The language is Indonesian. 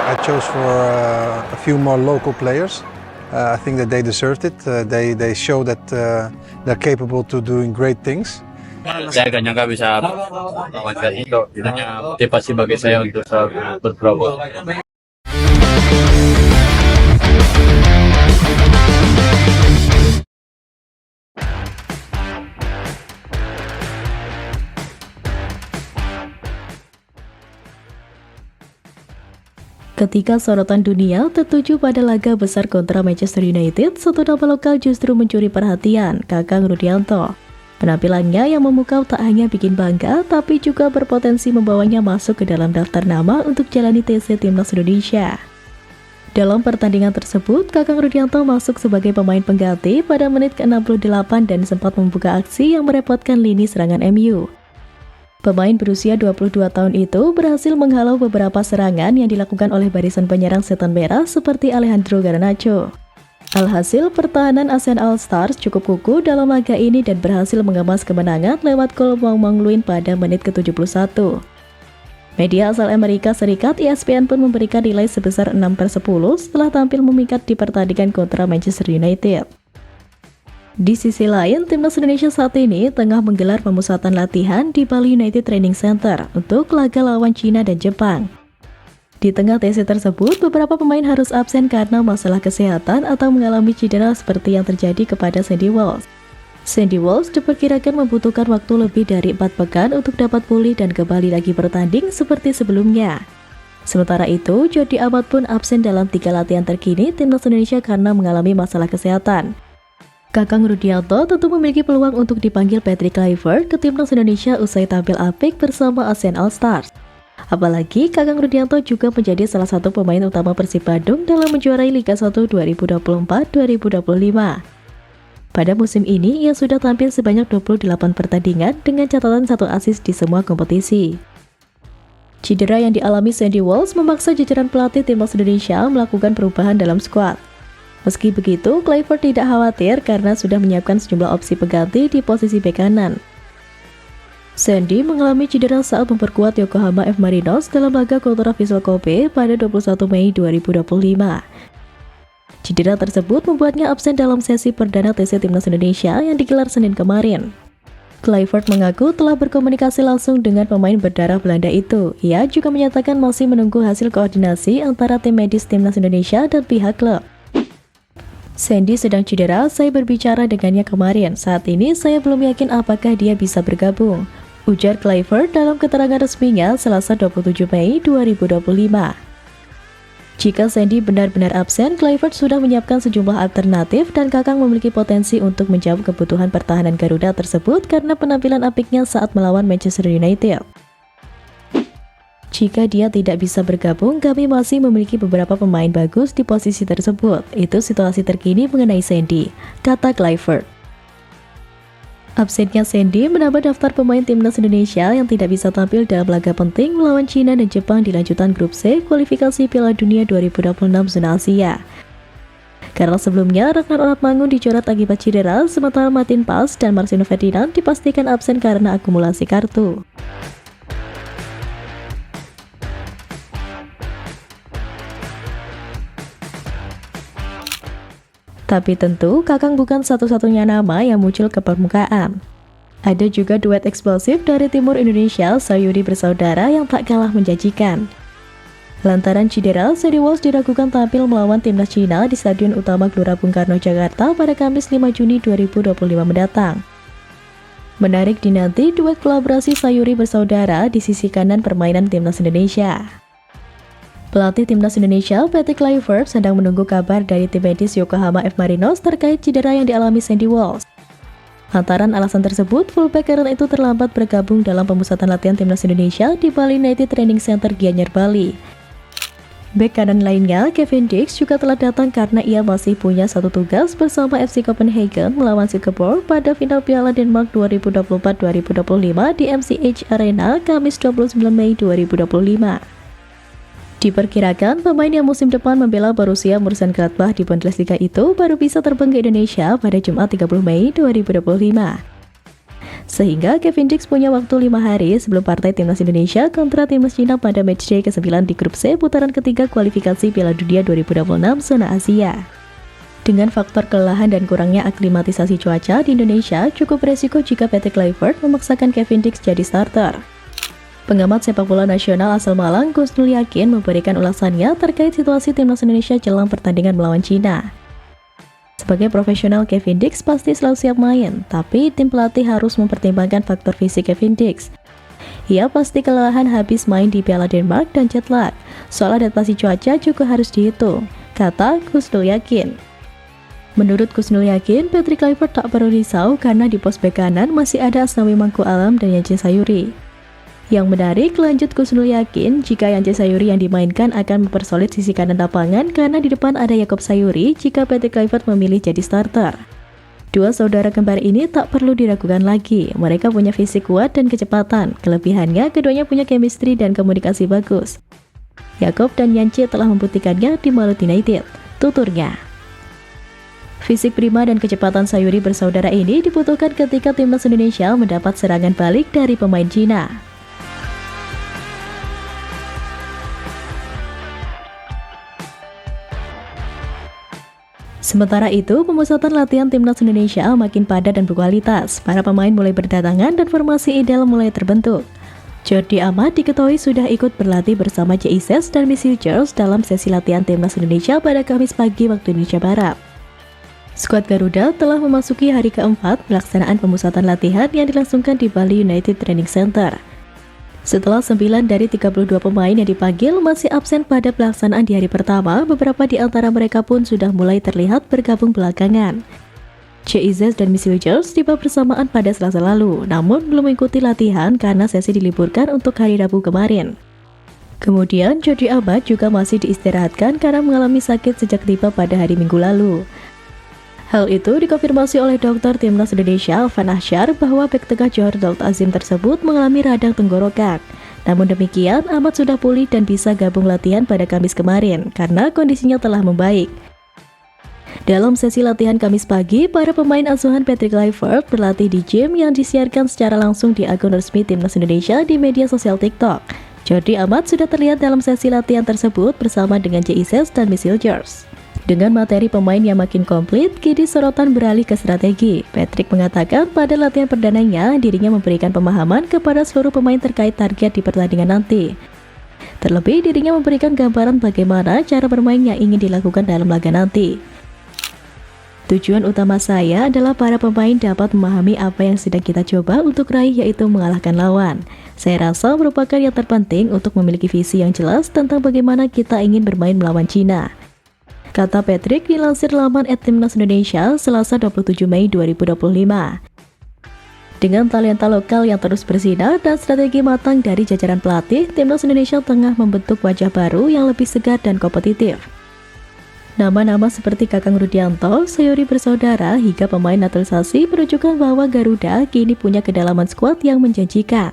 I chose for a few more local players. I think that they deserved it. They show that they're capable to doing great things. Saya gak nyangka bisa lawan itu. Intinya motivasi bagi saya untuk selalu berprogol. Ketika sorotan dunia tertuju pada laga besar kontra Manchester United, satu nama lokal justru mencuri perhatian, Kakang Rudianto. Penampilannya yang memukau tak hanya bikin bangga, tapi juga berpotensi membawanya masuk ke dalam daftar nama untuk jalani TC Timnas Indonesia. Dalam pertandingan tersebut, Kakang Rudianto masuk sebagai pemain pengganti pada menit ke-68 dan sempat membuka aksi yang merepotkan lini serangan MU. Pemain berusia 22 tahun itu berhasil menghalau beberapa serangan yang dilakukan oleh barisan penyerang setan merah seperti Alejandro Garnacho. Alhasil, pertahanan ASEAN All Stars cukup kukuh dalam laga ini dan berhasil mengemas kemenangan lewat gol Wang Mangluin pada menit ke-71. Media asal Amerika Serikat ESPN pun memberikan nilai sebesar 6/10 setelah tampil memikat di pertandingan kontra Manchester United. Di sisi lain, Timnas Indonesia saat ini tengah menggelar pemusatan latihan di Bali United Training Center untuk laga lawan Cina dan Jepang. Di tengah TC tersebut, beberapa pemain harus absen karena masalah kesehatan atau mengalami cedera seperti yang terjadi kepada Sandy Walsh. Sandy Walsh diperkirakan membutuhkan waktu lebih dari 4 pekan untuk dapat pulih dan kembali lagi bertanding seperti sebelumnya. Sementara itu, Jordi Amat pun absen dalam 3 latihan terkini Timnas Indonesia karena mengalami masalah kesehatan. Kakang Rudianto tentu memiliki peluang untuk dipanggil Patrick Kluivert ke Timnas Indonesia usai tampil apik bersama ASEAN All Stars. Apalagi Kakang Rudianto juga menjadi salah satu pemain utama Persib Bandung dalam menjuarai Liga 1 2024-2025. Pada musim ini, ia sudah tampil sebanyak 28 pertandingan dengan catatan 1 assist di semua kompetisi. Cedera yang dialami Sandy Walsh memaksa jajaran pelatih Timnas Indonesia melakukan perubahan dalam skuad. Meski begitu, Kluivert tidak khawatir karena sudah menyiapkan sejumlah opsi pengganti di posisi bek kanan. Sandy mengalami cedera saat memperkuat Yokohama F. Marinos dalam laga kontra Vissel Kobe pada 21 Mei 2025. Cedera tersebut membuatnya absen dalam sesi perdana TC Timnas Indonesia yang digelar Senin kemarin. Kluivert mengaku telah berkomunikasi langsung dengan pemain berdarah Belanda itu. Ia juga menyatakan masih menunggu hasil koordinasi antara tim medis Timnas Indonesia dan pihak klub. Sandy sedang cedera, saya berbicara dengannya kemarin. Saat ini saya belum yakin apakah dia bisa bergabung, ujar Kluivert dalam keterangan resminya Selasa 27 Mei 2025. Jika Sandy benar-benar absen, Kluivert sudah menyiapkan sejumlah alternatif dan Kakang memiliki potensi untuk menjawab kebutuhan pertahanan Garuda tersebut karena penampilan apiknya saat melawan Manchester United. Jika dia tidak bisa bergabung, kami masih memiliki beberapa pemain bagus di posisi tersebut. Itu situasi terkini mengenai Sandy, kata Kluivert. Absennya Sandy menambah daftar pemain Timnas Indonesia yang tidak bisa tampil dalam laga penting melawan Cina dan Jepang di lanjutan grup C kualifikasi Piala Dunia 2026 zona Asia. Karena sebelumnya Ragnar Oratmangun dicoret akibat cedera, sementara Martin Pas dan Marcelo Ferdinand dipastikan absen karena akumulasi kartu. Tapi tentu, Kakang bukan satu-satunya nama yang muncul ke permukaan. Ada juga duet eksplosif dari timur Indonesia, Sayuri bersaudara yang tak kalah menjanjikan. Lantaran cedera, Sandy Walsh diragukan tampil melawan timnas Cina di Stadion Utama Gelora Bung Karno, Jakarta pada Kamis 5 Juni 2025 mendatang. Menarik dinanti duet kolaborasi Sayuri bersaudara di sisi kanan permainan timnas Indonesia. Pelatih Timnas Indonesia, Patrick Kluivert, sedang menunggu kabar dari tim medis Yokohama F. Marinos terkait cedera yang dialami Sandy Walsh. Lantaran alasan tersebut, fullback Karen itu terlambat bergabung dalam pemusatan latihan Timnas Indonesia di Bali United Training Center Gianyar, Bali. Bek kanan lainnya, Kevin Dix, juga telah datang karena ia masih punya satu tugas bersama FC Copenhagen melawan Singapura pada final Piala Denmark 2024-2025 di MCH Arena, Kamis 29 Mei 2025. Diperkirakan pemain yang musim depan membela Borussia Mönchengladbach di Bundesliga itu baru bisa terbang ke Indonesia pada Jumat 30 Mei 2025. Sehingga Kevin Dix punya waktu 5 hari sebelum partai timnas Indonesia kontra timnas Cina pada matchday ke-9 di grup C putaran ketiga kualifikasi Piala Dunia 2026 zona Asia. Dengan faktor kelelahan dan kurangnya aklimatisasi cuaca di Indonesia, cukup resiko jika Patrick Kluivert memaksakan Kevin Dix jadi starter. Pengamat sepak bola nasional asal Malang, Gusnul Yakin memberikan ulasannya terkait situasi timnas Indonesia jelang pertandingan melawan Cina. Sebagai profesional, Kevin Dix pasti selalu siap main, tapi tim pelatih harus mempertimbangkan faktor fisik Kevin Dix. Ia pasti kelelahan habis main di Piala Denmark dan jet lag. Soal adaptasi cuaca juga harus dihitung, kata Gusnul Yakin. Menurut Gusnul Yakin, Patrick Kluivert tak perlu risau karena di pos bek kanan masih ada Asnawi Mangku Alam dan Yance Sayuri. Yang menarik, lanjut Gusnul Yakin, jika Yance Sayuri yang dimainkan akan mempersolid sisi kanan lapangan karena di depan ada Yaakob Sayuri jika Patrick Kluivert memilih jadi starter. Dua saudara kembar ini tak perlu diragukan lagi, mereka punya fisik kuat dan kecepatan, kelebihannya keduanya punya chemistry dan komunikasi bagus. Yaakob dan Yance telah membuktikannya di Malut United, tuturnya. Fisik prima dan kecepatan Sayuri bersaudara ini dibutuhkan ketika timnas Indonesia mendapat serangan balik dari pemain Cina. Sementara itu, pemusatan latihan timnas Indonesia makin padat dan berkualitas. Para pemain mulai berdatangan dan formasi ideal mulai terbentuk. Jordi Amat diketahui sudah ikut berlatih bersama JICES dan Miss Hughes dalam sesi latihan timnas Indonesia pada Kamis pagi waktu Indonesia Barat. Skuad Garuda telah memasuki hari keempat pelaksanaan pemusatan latihan yang dilangsungkan di Bali United Training Center. Setelah 9 dari 32 pemain yang dipanggil masih absen pada pelaksanaan di hari pertama, beberapa di antara mereka pun sudah mulai terlihat bergabung belakangan. JICES dan Miss Hughes tiba bersamaan pada Selasa lalu, namun belum mengikuti latihan karena sesi diliburkan untuk hari Rabu kemarin. Kemudian, Jordi Amat juga masih diistirahatkan karena mengalami sakit sejak tiba pada hari Minggu lalu. Hal itu dikonfirmasi oleh dokter timnas Indonesia Alvan Ahsyar bahwa bek tengah Johor Darul Azim tersebut mengalami radang tenggorokan. Namun demikian, Amat sudah pulih dan bisa gabung latihan pada Kamis kemarin karena kondisinya telah membaik. Dalam sesi latihan Kamis pagi, para pemain asuhan Patrick Kluivert berlatih di gym yang disiarkan secara langsung di akun resmi timnas Indonesia di media sosial TikTok. Jordi Amat sudah terlihat dalam sesi latihan tersebut bersama dengan JICES dan Miss Hughes. Dengan materi pemain yang makin komplit, kini sorotan beralih ke strategi. Patrick mengatakan pada latihan perdananya, dirinya memberikan pemahaman kepada seluruh pemain terkait target di pertandingan nanti. Terlebih, dirinya memberikan gambaran bagaimana cara bermain yang ingin dilakukan dalam laga nanti. Tujuan utama saya adalah para pemain dapat memahami apa yang sedang kita coba untuk raih, yaitu mengalahkan lawan. Saya rasa merupakan yang terpenting untuk memiliki visi yang jelas tentang bagaimana kita ingin bermain melawan Cina, kata Patrick dilansir laman @timnas Indonesia Selasa 27 Mei 2025. Dengan talenta lokal yang terus bersinar dan strategi matang dari jajaran pelatih, timnas Indonesia tengah membentuk wajah baru yang lebih segar dan kompetitif. Nama-nama seperti Kakang Rudianto, Sayuri bersaudara, hingga pemain naturalisasi menunjukkan bahwa Garuda kini punya kedalaman skuad yang menjanjikan.